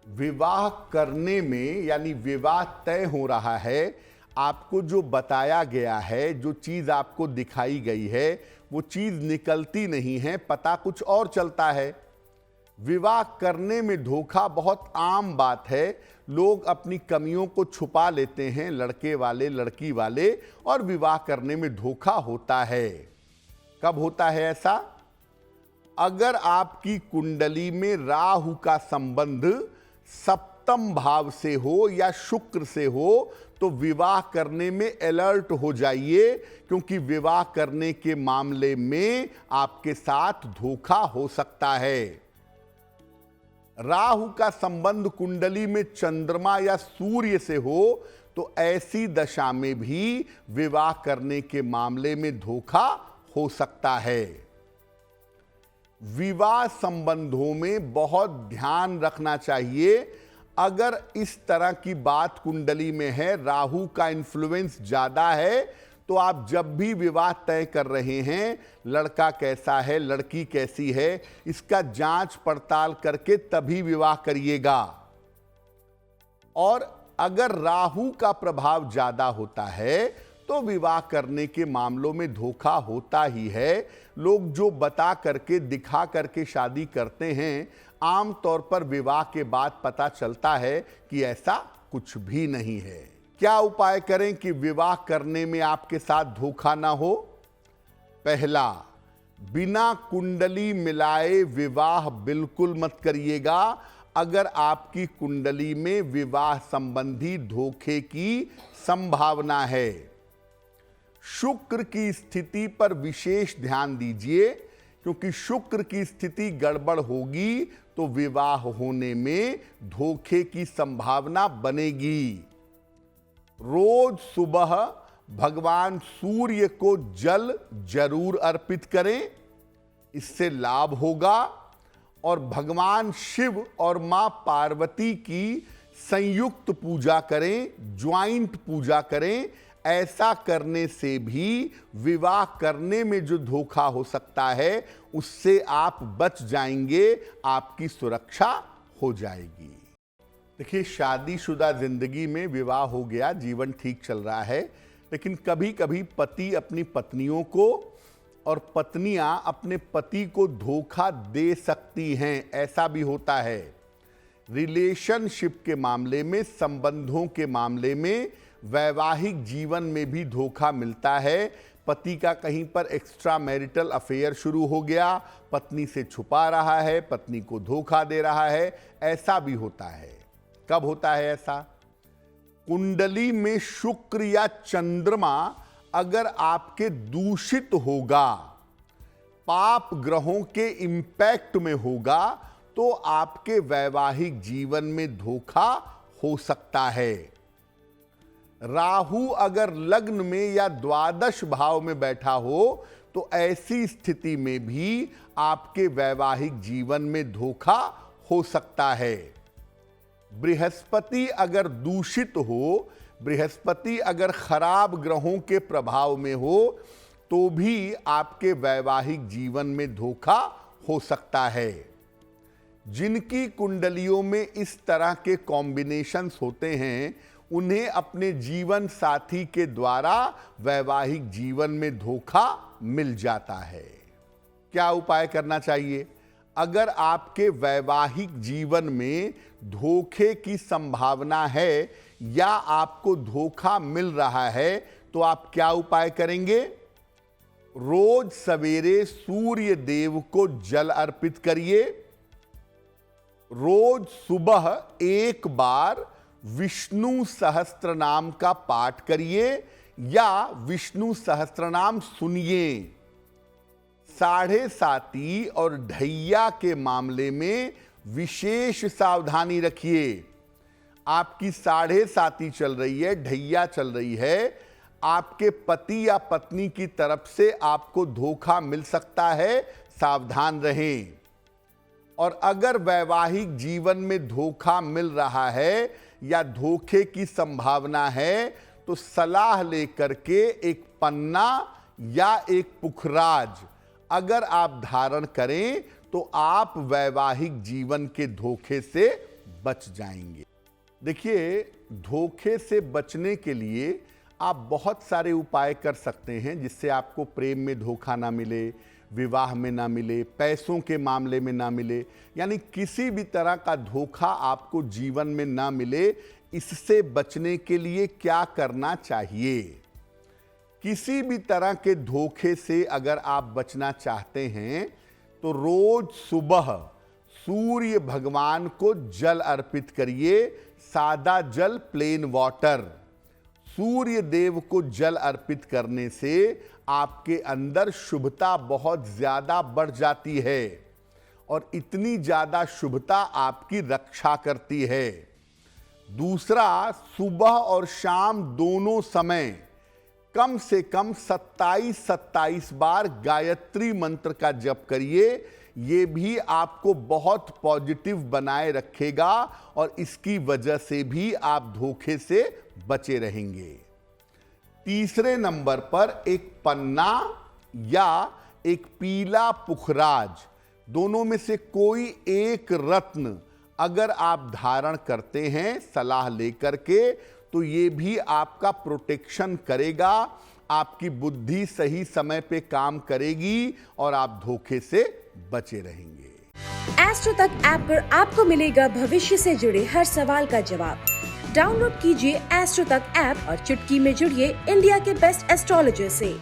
विवाह करने में यानी विवाह तय हो रहा है, आपको जो बताया गया है, जो चीज आपको दिखाई गई है, वो चीज निकलती नहीं है, पता कुछ और चलता है। विवाह करने में धोखा बहुत आम बात है। लोग अपनी कमियों को छुपा लेते हैं, लड़के वाले लड़की वाले, और विवाह करने में धोखा होता है। कब होता है ऐसा? अगर आपकी कुंडली में राहु का संबंध सप्तम भाव से हो या शुक्र से हो तो विवाह करने में अलर्ट हो जाइए, क्योंकि विवाह करने के मामले में आपके साथ धोखा हो सकता है। राहु का संबंध कुंडली में चंद्रमा या सूर्य से हो तो ऐसी दशा में भी विवाह करने के मामले में धोखा हो सकता है। विवाह संबंधों में बहुत ध्यान रखना चाहिए। अगर इस तरह की बात कुंडली में है, राहु का इन्फ्लुएंस ज्यादा है, तो आप जब भी विवाह तय कर रहे हैं, लड़का कैसा है, लड़की कैसी है, इसका जांच पड़ताल करके तभी विवाह करिएगा। और अगर राहु का प्रभाव ज्यादा होता है तो विवाह करने के मामलों में धोखा होता ही है। लोग जो बता करके दिखा करके शादी करते हैं, आमतौर पर विवाह के बाद पता चलता है कि ऐसा कुछ भी नहीं है। क्या उपाय करें कि विवाह करने में आपके साथ धोखा ना हो? पहला, बिना कुंडली मिलाए विवाह बिल्कुल मत करिएगा। अगर आपकी कुंडली में विवाह संबंधी धोखे की संभावना है, शुक्र की स्थिति पर विशेष ध्यान दीजिए, क्योंकि शुक्र की स्थिति गड़बड़ होगी तो विवाह होने में धोखे की संभावना बनेगी। रोज सुबह भगवान सूर्य को जल जरूर अर्पित करें, इससे लाभ होगा। और भगवान शिव और मां पार्वती की संयुक्त पूजा करें, ज्वाइंट पूजा करें। ऐसा करने से भी विवाह करने में जो धोखा हो सकता है उससे आप बच जाएंगे, आपकी सुरक्षा हो जाएगी। देखिए, शादीशुदा जिंदगी में विवाह हो गया, जीवन ठीक चल रहा है, लेकिन कभी कभी पति अपनी पत्नियों को और पत्नियां अपने पति को धोखा दे सकती हैं, ऐसा भी होता है। रिलेशनशिप के मामले में, संबंधों के मामले में, वैवाहिक जीवन में भी धोखा मिलता है। पति का कहीं पर एक्स्ट्रा मैरिटल अफेयर शुरू हो गया, पत्नी से छुपा रहा है, पत्नी को धोखा दे रहा है, ऐसा भी होता है। कब होता है ऐसा? कुंडली में शुक्र या चंद्रमा अगर आपके दूषित होगा, पाप ग्रहों के इंपैक्ट में होगा, तो आपके वैवाहिक जीवन में धोखा हो सकता है। राहु अगर लग्न में या द्वादश भाव में बैठा हो तो ऐसी स्थिति में भी आपके वैवाहिक जीवन में धोखा हो सकता है। बृहस्पति अगर दूषित हो, बृहस्पति अगर खराब ग्रहों के प्रभाव में हो तो भी आपके वैवाहिक जीवन में धोखा हो सकता है। जिनकी कुंडलियों में इस तरह के कॉम्बिनेशंस होते हैं, उन्हें अपने जीवन साथी के द्वारा वैवाहिक जीवन में धोखा मिल जाता है। क्या उपाय करना चाहिए? अगर आपके वैवाहिक जीवन में धोखे की संभावना है या आपको धोखा मिल रहा है तो आप क्या उपाय करेंगे? रोज सवेरे सूर्य देव को जल अर्पित करिए। रोज सुबह एक बार विष्णु सहस्त्र नाम का पाठ करिए या विष्णु सहस्त्र नाम सुनिए। साढ़े साती और ढैया के मामले में विशेष सावधानी रखिए। आपकी साढ़े साती चल रही है, ढैया चल रही है, आपके पति या पत्नी की तरफ से आपको धोखा मिल सकता है, सावधान रहें। और अगर वैवाहिक जीवन में धोखा मिल रहा है या धोखे की संभावना है तो सलाह लेकर के एक पन्ना या एक पुखराज अगर आप धारण करें तो आप वैवाहिक जीवन के धोखे से बच जाएंगे। देखिए, धोखे से बचने के लिए आप बहुत सारे उपाय कर सकते हैं जिससे आपको प्रेम में धोखा ना मिले, विवाह में ना मिले, पैसों के मामले में ना मिले, यानी किसी भी तरह का धोखा आपको जीवन में ना मिले। इससे बचने के लिए क्या करना चाहिए? किसी भी तरह के धोखे से अगर आप बचना चाहते हैं तो रोज सुबह सूर्य भगवान को जल अर्पित करिए, सादा जल, प्लेन वाटर। सूर्य देव को जल अर्पित करने से आपके अंदर शुभता बहुत ज्यादा बढ़ जाती है और इतनी ज्यादा शुभता आपकी रक्षा करती है। दूसरा, सुबह और शाम दोनों समय कम से कम 27 बार गायत्री मंत्र का जप करिए। ये भी आपको बहुत पॉजिटिव बनाए रखेगा और इसकी वजह से भी आप धोखे से बचे रहेंगे। तीसरे नंबर पर एक पन्ना या एक पीला पुखराज, दोनों में से कोई एक रत्न अगर आप धारण करते हैं सलाह लेकर के, तो ये भी आपका प्रोटेक्शन करेगा, आपकी बुद्धि सही समय पे काम करेगी और आप धोखे से बचे रहेंगे। एस्ट्रो तक ऐप पर आपको मिलेगा भविष्य से जुड़े हर सवाल का जवाब। डाउनलोड कीजिए एस्ट्रो तक ऐप और चुटकी में जुड़िए इंडिया के बेस्ट एस्ट्रोलॉजर से।